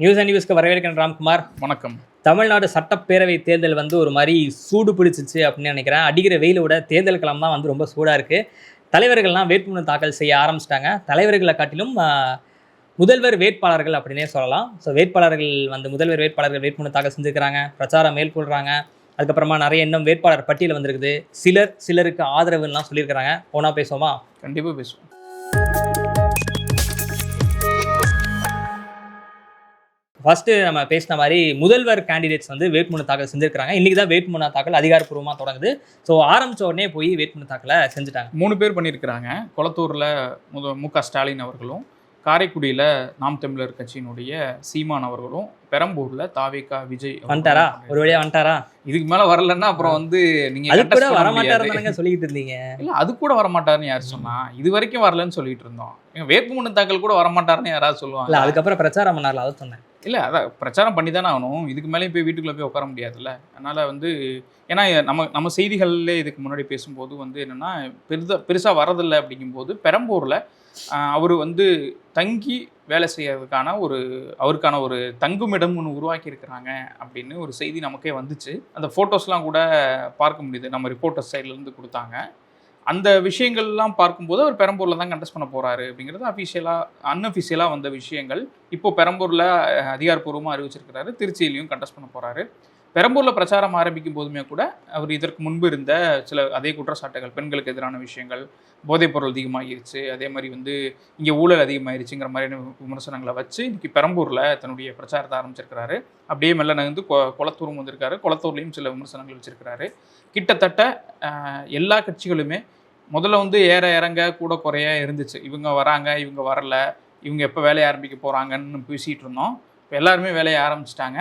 News and நியூஸ்க்கு வரவேற்கிறேன் ராம்குமார். வணக்கம். தமிழ்நாடு சட்டப்பேரவை தேர்தல் வந்து ஒரு மாதிரி சூடு பிடிச்சிச்சு அப்படின்னு நினைக்கிறேன். அடிக்கிற வெயிலோட தேர்தல் களம் தான் வந்து ரொம்ப சூடாக இருக்குது. தலைவர்கள்லாம் வேட்புமனு தாக்கல் செய்ய ஆரம்பிச்சிட்டாங்க. தலைவர்களை காட்டிலும் முதல்வர் வேட்பாளர்கள் அப்படின்னே சொல்லலாம். ஸோ முதல்வர் வேட்பாளர்கள் வேட்புமனு தாக்கல் செஞ்சுருக்கிறாங்க, பிரச்சாரம் மேற்கொள்கிறாங்க. அதுக்கப்புறமா நிறைய இன்னும் வேட்பாளர் பட்டியல் வந்திருக்குது. சிலருக்கு ஆதரவுலாம் சொல்லியிருக்கிறாங்க. போனா பேசுவோமா? கண்டிப்பாக பேசுவோம். ஃபர்ஸ்ட் நம்ம பேசின மாதிரி முதல்வர் கேண்டிடேட்ஸ் வந்து வேட்புமனு தாக்கல் செஞ்சிருக்காங்க. இன்னைக்கு தான் வேட்புமனு தாக்கல் அதிகாரப்பூர்வமாக தொடங்குது. ஸோ ஆரம்பிச்ச உடனே போய் வேட்புமனு தாக்கலை செஞ்சுட்டாங்க. 3 பேர் பண்ணியிருக்கிறாங்க. கொளத்தூரில் மு.க. ஸ்டாலின் அவர்களும், காரைக்குடியில் நாம் தமிழர் கட்சியினுடைய சீமான் அவர்களும், பெரம்பூரில் தாவேகா விஜய் வந்துட்டாரா? ஒரு வழியாக வந்துட்டாரா? இதுக்கு மேலே வரலன்னா அப்புறம் வந்து நீங்கள் அது கூட வரமாட்டாருன்னு சொல்லிட்டு இருந்தீங்க. இல்லை, அது கூட வரமாட்டாருன்னு யார் சொன்னா? இது வரைக்கும் வரலன்னு சொல்லிட்டு இருந்தோம். வேட்புமனு தாக்கல் கூட வரமாட்டாருன்னு யாராவது சொல்லுவாங்க? இல்லை, அதுக்கப்புறம் பிரச்சாரம் பண்ணார்ல, அதை சொன்னேன். இல்லை, அதான் பிரச்சாரம் பண்ணி தானே ஆகணும். இதுக்கு மேலேயும் போய் வீட்டுக்குள்ளே போய் உட்கார முடியாதுல்ல. அதனால் வந்து ஏன்னா நம்ம செய்திகளில் இதுக்கு முன்னாடி பேசும்போது வந்து என்னென்னா பெருசாக வரதில்லை. அப்படிங்கும்போது பெரம்பூரில் அவர் வந்து தங்கி வேலை செய்யறதுக்கான அவருக்கான ஒரு தங்குமிடம் ஒன்று உருவாக்கி இருக்கிறாங்க அப்படின்னு ஒரு செய்தி நமக்கே வந்துச்சு. அந்த ஃபோட்டோஸ்லாம் கூட பார்க்க முடியுது, நம்ம ரிப்போர்ட்டர் சைட்லேருந்து கொடுத்தாங்க. அந்த விஷயங்கள்லாம் பார்க்கும்போது அவர் பெரம்பூரில் தான் கண்டெஸ்ட் பண்ண போகிறாரு அப்படிங்கிறது அன்அஃபிஷியலாக வந்த விஷயங்கள். இப்போது பெரம்பூரில் அதிகாரப்பூர்வமாக அறிவிச்சிருக்கிறாரு. திருச்சியிலையும் கண்டெஸ்ட் பண்ண போகிறாரு. பெரம்பூரில் பிரச்சாரம் ஆரம்பிக்கும் போதுமே கூட அவர் இதற்கு முன்பு இருந்த சில அதே குற்றச்சாட்டுகள், பெண்களுக்கு எதிரான விஷயங்கள், போதைப்பொருள் அதிகமாகிருச்சு, அதே மாதிரி வந்து இங்கே ஊழல் அதிகமாகிருச்சுங்கிற மாதிரியான விமர்சனங்களை வச்சு இன்றைக்கி பெரம்பூரில் தன்னுடைய பிரச்சாரத்தை ஆரம்பிச்சிருக்கிறாரு. அப்படியே மெல்ல நகர்ந்து கொளத்தூரும் வந்திருக்காரு. கொளத்தூர்லேயும் சில விமர்சனங்கள் வச்சுருக்கிறாரு. கிட்டத்தட்ட எல்லா கட்சிகளுமே முதல்ல வந்து ஏற இறங்க கூட குறைய இருந்துச்சு. இவங்க வராங்க, இவங்க வரல, இவங்க எப்போ வேலையை ஆரம்பிக்க போகிறாங்கன்னு பேசிகிட்டு இருந்தோம். இப்போ எல்லாருமே வேலையை ஆரம்பிச்சிட்டாங்க.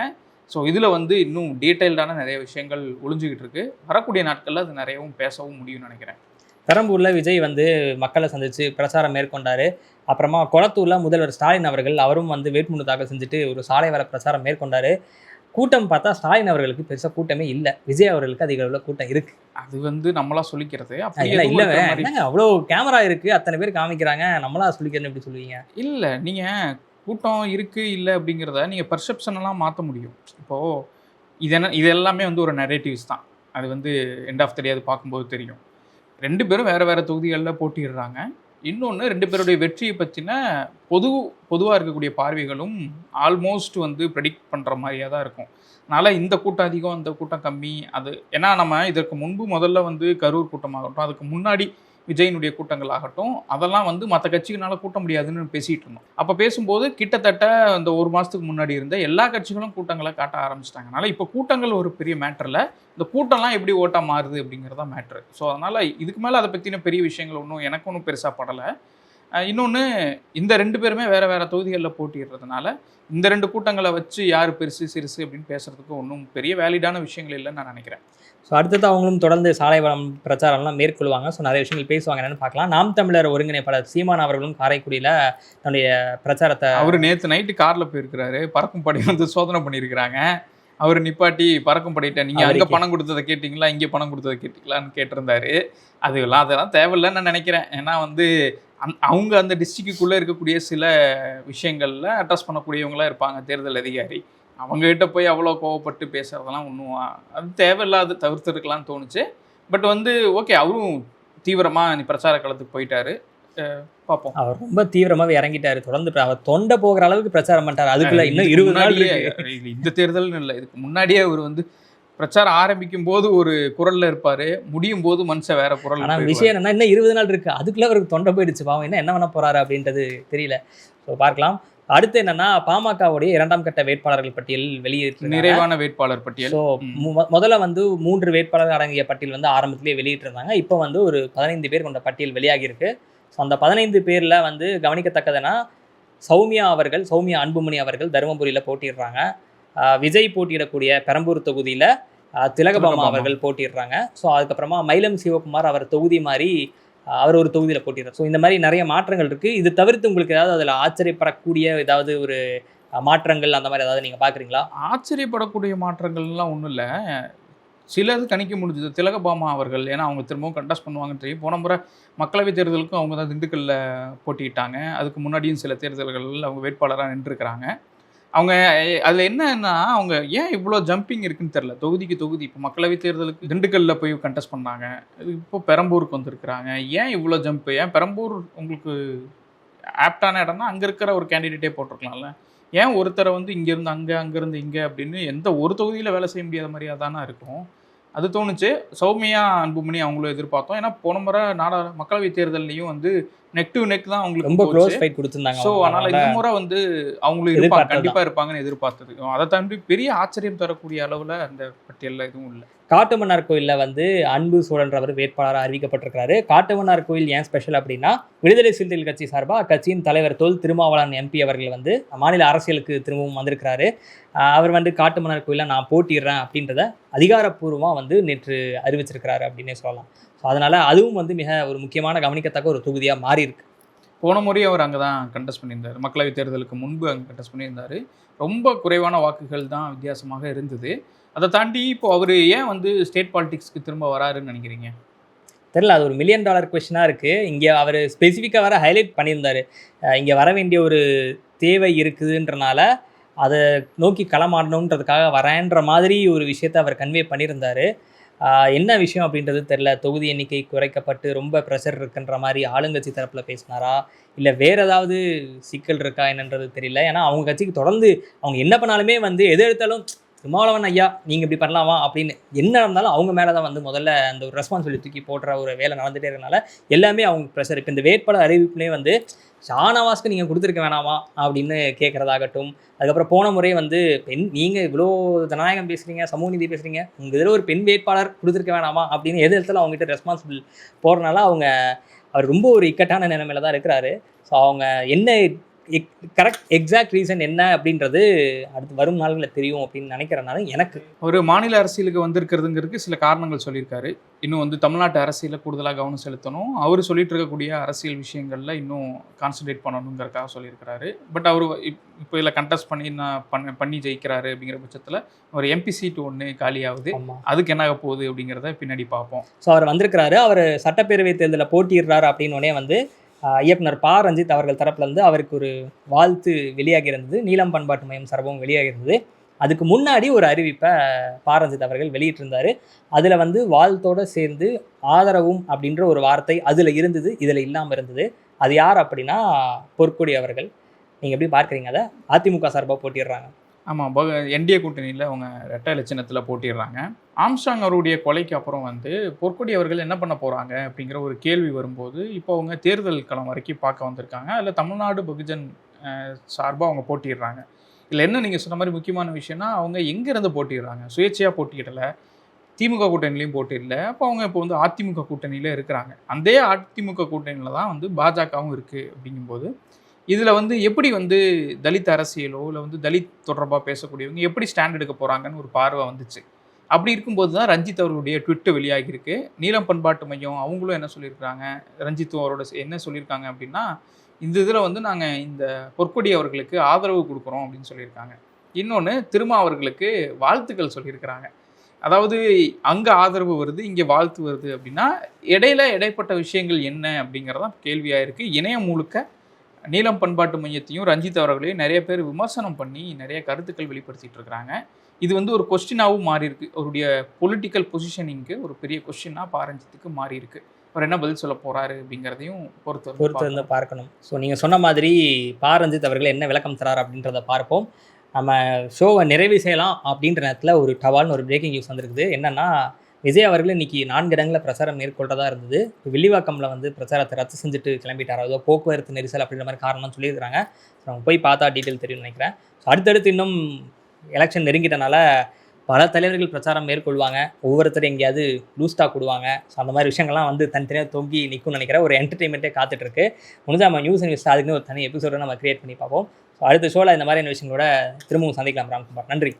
ஸோ இதில் வந்து இன்னும் டீட்டெயில்டான நிறைய விஷயங்கள் ஒளிஞ்சிக்கிட்டு இருக்குது. வரக்கூடிய நாட்களில் அது நிறையவும் பேசவும் முடியும்னு நினைக்கிறேன். பெரம்பூரில் விஜய் வந்து மக்களை சந்தித்து பிரச்சாரம் மேற்கொண்டார். அப்புறமா கொளத்தூரில் முதல்வர் ஸ்டாலின் அவரும் வந்து வேட்புமனு தாக்கல் செஞ்சுட்டு ஒரு சாலை வர பிரச்சாரம் மேற்கொண்டார். கூட்டம் பார்த்தா ஸ்டாலின் அவர்களுக்கு பெருசாக கூட்டமே இல்லை. விஜய் அவர்களுக்கு அதிக அளவில் கூட்டம் இருக்குது. அது வந்து நம்மளா சொல்லிக்கிறது இல்லைங்க, அவ்வளோ கேமரா இருக்குது, அத்தனை பேர் காமிக்கிறாங்க, நம்மளா சொல்லிக்கிறேன்னு எப்படி சொல்லுவீங்க? இல்லை, நீங்கள் கூட்டம் இருக்குது இல்லை அப்படிங்கிறத நீங்கள் பர்செப்ஷனெல்லாம் மாற்ற முடியும். இப்போது இது எல்லாமே வந்து ஒரு நரேட்டிவ்ஸ் தான். அது வந்து எண்ட் ஆஃப் த டே அது பார்க்கும்போது தெரியும். 2 பேரும் வேறு வேறு தொகுதிகளில் போட்டிடுறாங்க. இன்னொன்று 2 பேருடைய வெற்றியை பற்றின பொதுவாக இருக்கக்கூடிய பார்வைகளும் ஆல்மோஸ்ட் வந்து ப்ரெடிக்ட் பண்ணுற மாதிரியாக தான் இருக்கும். அதனால் இந்த கூட்டம் அதிகம், இந்த கூட்டம் கம்மி. அது ஏன்னா நம்ம இதற்கு முன்பு முதல்ல வந்து கரூர் கூட்டமாகட்டும், அதுக்கு முன்னாடி விஜயினுடைய கூட்டங்கள் ஆகட்டும், அதெல்லாம் வந்து மற்ற கட்சிகளால் கூட்ட முடியாதுன்னு பேசிகிட்டு இருந்தோம். அப்போ பேசும்போது கிட்டத்தட்ட இந்த 1 மாதத்துக்கு முன்னாடி இருந்த எல்லா கட்சிகளும் கூட்டங்களை காட்ட ஆரம்பிச்சிட்டாங்க. அதனால் இப்போ கூட்டங்கள் ஒரு பெரிய மேட்டரில், இந்த கூட்டம்லாம் எப்படி ஓட்டாக மாறுது அப்படிங்கிறதா மேட்ரு. ஸோ அதனால் இதுக்கு மேலே அதை பற்றின பெரிய விஷயங்கள் எனக்கு ஒன்றும் பெருசாக படலை. இன்னொன்று, இந்த 2 பேருமே வேறு வேறு தொகுதிகளில் போட்டிடுறதுனால இந்த 2 கூட்டங்களை வச்சு யார் பெருசு சிறுசு அப்படின்னு பேசுகிறதுக்கு ஒன்றும் பெரிய வேலிடான விஷயங்கள் இல்லைன்னு நான் நினைக்கிறேன். ஸோ அடுத்தது அவங்களும் தொடர்ந்து சாலை வளம் பிரச்சாரம்லாம் மேற்கொள்வாங்க. ஸோ நிறைய விஷயங்கள் பேசுவாங்க, என்னென்னு பார்க்கலாம். நாம் தமிழர் ஒருங்கிணைப்பாளர் சீமான் அவர்களும் காரைக்குடியில் தன்னுடைய பிரச்சாரத்தை அவர் நேற்று நைட்டு காரில் போயிருக்கிறாரு. பறக்கும் படை வந்து சோதனை பண்ணியிருக்கிறாங்க. அவர் நிப்பாட்டி பறக்கும் படையிட்ட நீங்கள் அங்கே பணம் கொடுத்ததை கேட்டிங்களா, இங்கே பணம் கொடுத்ததை கேட்டிங்களான்னு கேட்டிருந்தாரு. அதெல்லாம் தேவையில்லைன்னு நான் நினைக்கிறேன். ஏன்னா வந்து அவங்க அந்த டிஸ்ட்ரிக்டுக்குள்ளே இருக்கக்கூடிய சில விஷயங்களில் அட்ரஸ் பண்ணக்கூடியவங்களாம் இருப்பாங்க, தேர்தல் அதிகாரி. அவங்ககிட்ட போய் அவ்வளோ கோவப்பட்டு பேசுகிறதெல்லாம் ஒன்றும் அது தேவையில்லாத தவிர்த்துருக்கலான்னு தோணுச்சு. பட் வந்து ஓகே, அவரும் தீவிரமாக பிரச்சார களத்துக்கு போயிட்டாரு. பார்ப்போம். அவர் ரொம்ப தீவிரமாகவே இறங்கிட்டாரு. தொடர்ந்து அவர் தொண்டை போகிற அளவுக்கு பிரச்சாரம் பண்ணிட்டார். அதுக்குள்ள இன்னும் 20 நாள் இந்த தேர்தல்னு இல்லை, இதுக்கு முன்னாடியே அவர் வந்து பிரச்சாரம் ஆரம்பிக்கும் போது ஒரு குரல்ல இருப்பாரு, முடியும் போது மனுஷன் வேற குரல். ஆனால் விஷயம் என்னன்னா, இன்னும் 20 நாள் இருக்கு, அதுக்குள்ள அவருக்கு தொண்டை போயிடுச்சு. பாவம், என்ன பண்ண போறாரு அப்படின்றது தெரியல. ஸோ பார்க்கலாம். அடுத்து என்னன்னா, பாமகவுடைய 2ஆம் கட்ட வேட்பாளர்கள் பட்டியல் வெளியிட்டு நிறைவான வேட்பாளர் பட்டியல். ஸோ முதல்ல வந்து 3 வேட்பாளர்கள் அடங்கிய பட்டியல் வந்து ஆரம்பத்திலேயே வெளியிட்டு இருந்தாங்க. இப்போ வந்து ஒரு 15 பேர் கொண்ட பட்டியல் வெளியாகி இருக்கு. ஸோ அந்த 15 பேரில் வந்து கவனிக்கத்தக்கதுன்னா, சௌமியா அன்புமணி அவர்கள் தருமபுரியில் போட்டிடுறாங்க. விஜய் போட்டியிடக்கூடிய பெரம்பூர் தொகுதியில் திலகபாமா அவர்கள் போட்டிடுறாங்க. ஸோ அதுக்கப்புறமா மயிலம் சிவகுமார் அவர் தொகுதி மாதிரி அவர் ஒரு தொகுதியில் போட்டிடுறார். ஸோ இந்த மாதிரி நிறைய மாற்றங்கள் இருக்குது. இது தவிர்த்து உங்களுக்கு ஏதாவது அதில் ஆச்சரியப்படக்கூடிய ஏதாவது ஒரு மாற்றங்கள் அந்த மாதிரி ஏதாவது நீங்கள் பார்க்குறீங்களா? ஆச்சரியப்படக்கூடிய மாற்றங்கள்லாம் ஒன்றும் இல்லை. சிலது கணிக்க முடிஞ்சது. திலகபாமா அவர்கள், ஏன்னா அவங்க திரும்பவும் கண்டெஸ்ட் பண்ணுவாங்கன்னு தெரியும். போன முறை மக்களவைத் தேர்தலுக்கும் அவங்க தான் திண்டுக்கல்லில் போட்டிட்டாங்க. அதுக்கு முன்னாடியும் சில தேர்தல்களில் அவங்க வேட்பாளராக நின்றுருக்கிறாங்க. அவங்க அதில் என்னன்னா அவங்க ஏன் இவ்வளோ ஜம்பிங் இருக்குன்னு தெரில. தொகுதிக்கு தொகுதி இப்போ மக்களவைத் தேர்தலுக்கு திண்டுக்கல்ல போய் கண்டெஸ்ட் பண்ணாங்க. இப்போ பெரம்பூருக்கு வந்திருக்கிறாங்க. ஏன் இவ்வளோ ஜம்ப்பு? ஏன் பெரம்பூர் உங்களுக்கு ஆப்டான இடம்னா அங்கே இருக்கிற ஒரு கேண்டிடேட்டே போட்டிருக்கலாம்ல. ஏன் ஒருத்தரை வந்து இங்கேருந்து அங்கே, அங்கேருந்து இங்கே அப்படின்னு எந்த ஒரு தொகுதியில் வேலை செய்ய முடியாத மாதிரியாக தானே இருக்கும். அது தோணுச்சு. சௌமியா அன்புமணி அவங்களும் எதிர்பார்த்தோம். ஏன்னா போன முறை மக்களவைத் தேர்தல்லையும் வந்து நெக் டு நெக் தான் அவங்களுக்கு ரொம்ப க்ளோஸ் ஃபைட் கொடுத்துருந்தாங்க. ஸோ அதனால இந்த முறை வந்து அவங்களும் இருப்பாங்க, கண்டிப்பாக இருப்பாங்கன்னு எதிர்பார்த்தது. அதை தாண்டி பெரிய ஆச்சரியம் தரக்கூடிய அளவில் அந்த பட்டியலில் எதுவும் இல்லை. காட்டுமன்னார் கோயிலில் வந்து அன்பு சோழன்றவர் வேட்பாளராக அறிவிக்கப்பட்டிருக்கிறாரு. காட்டுமன்னார் கோயில் ஏன் ஸ்பெஷல் அப்படின்னா, விடுதலை சிறுத்தைகள் கட்சி சார்பாக அக்கட்சியின் தலைவர் தொல் திருமாவளவன் எம்பி அவர்கள் வந்து மாநில அரசியலுக்கு திரும்பவும் வந்திருக்கிறாரு. அவர் வந்து காட்டுமன்னார் கோயிலில் நான் போட்டிடுறேன் அப்படின்றத அதிகாரப்பூர்வமாக வந்து நேற்று அறிவிச்சிருக்கிறாரு அப்படின்னே சொல்லலாம். ஸோ அதனால் அதுவும் வந்து மிக ஒரு முக்கியமான கவனிக்கத்தக்க ஒரு தொகுதியாக மாறி இருக்கு. போன முறையும் அவர் அங்கே தான் கண்டெஸ்ட் பண்ணியிருந்தார். மக்களவைத் தேர்தலுக்கு முன்பு அங்கே கண்டெஸ்ட் பண்ணியிருந்தார். ரொம்ப குறைவான வாக்குகள் தான் வித்தியாசமாக இருந்தது. அதை தாண்டி இப்போ அவர் ஏன் வந்து ஸ்டேட் பாலிடிக்ஸ்க்கு திரும்ப வராருன்னு நினைக்கிறீங்க? தெரியல, அது ஒரு $1 மில்லியன் கொஸ்டினாக இருக்குது. இங்கே அவர் ஸ்பெசிஃபிக்காக வர ஹைலைட் பண்ணியிருந்தார். இங்கே வர வேண்டிய ஒரு தேவை இருக்குதுன்றனால அதை நோக்கி களமாடணுன்றதுக்காக வரேன்ற மாதிரி ஒரு விஷயத்தை அவர் கன்வே பண்ணியிருந்தார். என்ன விஷயம் அப்படின்றது தெரில. தொகுதி எண்ணிக்கை குறைக்கப்பட்டு ரொம்ப ப்ரெஷர் இருக்குன்ற மாதிரி ஆளுங்கட்சி தரப்பில் பேசினாரா, இல்லை வேறு ஏதாவது சிக்கல் இருக்கா என்னன்றது தெரியல. ஏன்னா அவங்க கட்சிக்கு தொடர்ந்து அவங்க என்ன பண்ணாலுமே வந்து எது எடுத்தாலும் திருமாவளவன் ஐயா நீங்கள் இப்படி பண்ணலாமா அப்படின்னு என்ன இருந்தாலும் அவங்க மேலே தான் வந்து முதல்ல அந்த ஒரு ரெஸ்பான்சிபிலிட்டி தூக்கி போடுற ஒரு வேலை நடந்துகிட்டே இருக்கனால எல்லாமே அவங்க ப்ரெஷர். இப்போ இந்த வேட்பாளர் அறிவிப்புலேயே வந்து ஷானவாஸ்க்கு நீங்கள் கொடுத்துருக்க வேணாமா அப்படின்னு கேட்குறதாகட்டும். அதுக்கப்புறம் போன முறை வந்து பெண் நீங்கள் இவ்வளோ ஜனநாயகம் பேசுகிறீங்க, சமூக நீதி பேசுகிறீங்க, உங்கள் இதில் ஒரு பெண் வேட்பாளர் கொடுத்துருக்க வேணாமா அப்படின்னு எது இடத்துல அவங்ககிட்ட ரெஸ்பான்சிபிள் போகிறனால அவர் ரொம்ப ஒரு இக்கட்டான நிலைமையில தான் இருக்கிறாரு. ஸோ அவங்க என்ன கரெக்ட் எக்ஸாக்ட் ரீசன் என்ன அப்படின்றது அடுத்து வரும் நாள்களில் தெரியும் அப்படின்னு நினைக்கிறனால எனக்கு ஒரு மாநில அரசியலுக்கு வந்திருக்கிறதுங்கிறதுக்கு சில காரணங்கள் சொல்லியிருக்காரு. இன்னும் வந்து தமிழ்நாட்டு அரசியலில் கூடுதலாக கவனம் செலுத்தணும், அவர் சொல்லிட்டு இருக்கக்கூடிய அரசியல் விஷயங்களில் இன்னும் கான்சன்ட்ரேட் பண்ணணுங்கிறதுக்காக சொல்லியிருக்கிறாரு. பட் அவர் இப்போ இதில் கண்டெஸ்ட் பண்ணி ஜெயிக்கிறாரு அப்படிங்கிற பட்சத்தில் ஒரு எம்பி சீட்டு ஒன்று காலியாகுது. அதுக்கு என்ன ஆக போகுது அப்படிங்கிறத பின்னாடி பார்ப்போம். ஸோ அவர் வந்திருக்கிறாரு, அவர் சட்டப்பேரவை தேர்தலில் போட்டியிடுறாரு அப்படின்னோடனே வந்து இயக்குனர் ப. ரஞ்சித் அவர்கள் தரப்புலேருந்து அவருக்கு ஒரு வாழ்த்து வெளியாகி இருந்தது. நீலம் பண்பாட்டு மையம் சார்பும் வெளியாகி இருந்தது. அதுக்கு முன்னாடி ஒரு அறிவிப்பை ப. ரஞ்சித் அவர்கள் வெளியிட்டிருந்தார். அதில் வந்து வாழ்த்தோடு சேர்ந்து ஆதரவும் அப்படின்ற ஒரு வார்த்தை அதில் இருந்தது, இதில் இல்லாமல் இருந்தது. அது யார் அப்படின்னா பொற்கொடி அவர்கள். நீங்கள் எப்படி பார்க்குறீங்க? அதை அதிமுக சார்பாக போட்டிடுறாங்க. ஆமாம், என்டிஏ கூட்டணியில் அவங்க ரெட்டை இலச்சினத்தில் போட்டிடுறாங்க. ஆம்ஸ்ட்ராங் அவருடைய கொலைக்கு அப்புறம் வந்து பொற்கொடி அவர்கள் என்ன பண்ண போகிறாங்க அப்படிங்கிற ஒரு கேள்வி வரும்போது இப்போ அவங்க தேர்தல் களம் வரைக்கும் பார்க்க வந்திருக்காங்க. அதில் தமிழ்நாடு பகுஜன் சார்பாக அவங்க போட்டிடுறாங்க. இதில் என்ன நீங்கள் சொன்ன மாதிரி முக்கியமான விஷயம்னா அவங்க எங்கேருந்து போட்டிடுறாங்க, சுயேட்சையாக போட்டியிடலை, திமுக கூட்டணிலையும் போட்டியிடல. அப்போ அவங்க இப்போ வந்து அதிமுக கூட்டணியில் இருக்கிறாங்க. அந்த அதிமுக கூட்டணியில் தான் வந்து பாஜகவும் இருக்குது. அப்படிங்கும்போது இதில் வந்து எப்படி வந்து தலித் அரசியலோ இல்லை வந்து தலித் தொடர்பாக பேசக்கூடியவங்க எப்படி ஸ்டாண்ட் எடுக்க போகிறாங்கன்னு ஒரு பார்வை வந்துச்சு. அப்படி இருக்கும்போது தான் ரஞ்சித் அவருடைய ட்விட்டு வெளியாகிருக்கு. நீலம் பண்பாட்டு மையம் அவங்களும் என்ன சொல்லியிருக்காங்க, ரஞ்சித் அவரோட என்ன சொல்லியிருக்காங்க அப்படின்னா, இந்த இதில் வந்து நாங்கள் இந்த பொற்கொடி அவர்களுக்கு ஆதரவு கொடுக்குறோம் அப்படின்னு சொல்லியிருக்காங்க. இன்னொன்று திருமா அவர்களுக்கு வாழ்த்துக்கள் சொல்லியிருக்கிறாங்க. அதாவது அங்கே ஆதரவு வருது, இங்கே வாழ்த்து வருது அப்படின்னா இடைப்பட்ட விஷயங்கள் என்ன அப்படிங்கிறதான் கேள்வியாக இருக்குது. இணையம் முழுக்க நீலம் பண்பாட்டு மையத்தையும் ரஞ்சித் அவர்களையும் நிறைய பேர் விமர்சனம் பண்ணி நிறைய கருத்துக்கள் வெளிப்படுத்திட்டு இருக்கிறாங்க. இது வந்து ஒரு கொஸ்டினாகவும் மாறி இருக்கு. அவருடைய பொலிட்டிக்கல் பொசிஷனிங்க்கு ஒரு பெரிய கொஸ்டினாக ப. ரஞ்சித்துக்கு மாறி இருக்கு. அவர் என்ன பதில் சொல்ல போறாரு அப்படிங்கிறதையும் பொறுத்து வந்து பார்க்கணும். ஸோ நீங்கள் சொன்ன மாதிரி ப. ரஞ்சித் அவர்கள் என்ன விளக்கம் தரார் அப்படின்றத பார்ப்போம். நம்ம ஷோவை நிறைவு செய்யலாம் அப்படின்ற நேரத்தில் ஒரு டவால்னு ஒரு பிரேக்கிங் நியூஸ் வந்திருக்குது. என்னென்னா விஜய் அவர்கள் இன்றைக்கி 4 இடங்களில் பிரச்சாரம் மேற்கொள்றதா இருந்தது. வில்லிவாக்கமில் வந்து பிரச்சாரத்தை ரத்து செஞ்சுட்டு கிளம்பிட்டார். அதோ போக்குவரத்து நெரிசல் அப்படின்ற மாதிரி காரணம் சொல்லியிருக்கிறாங்க. நம்ம போய் பார்த்தா டீட்டெயில் தெரியும்னு நினைக்கிறேன். ஸோ அடுத்தடுத்து இன்னும் எலெக்ஷன் நெருங்கிட்டனால பல தலைவர்கள் பிரச்சாரம் மேற்கொள்வாங்க. ஒவ்வொருத்தரும் எங்கேயாவது லூஸ்டாக கொடுவாங்க. ஸோ அந்த மாதிரி விஷயங்கள்லாம் வந்து தனித்தனியாக தொங்கி நிற்கும்னு நினைக்கிறேன். ஒரு என்டர்டெயின்மெண்ட்டே காத்துட்ருக்கு. முடிஞ்சால் நம்ம நியூஸ் அதுக்குன்னு ஒரு தனி எபிசோட நம்ம கிரியேட் பண்ணி பார்ப்போம். ஸோ அடுத்த ஷோவில் இந்த மாதிரியான விஷயங்களோட திரும்பவும் சந்திக்கலாம். ராம்குமார், நன்றி.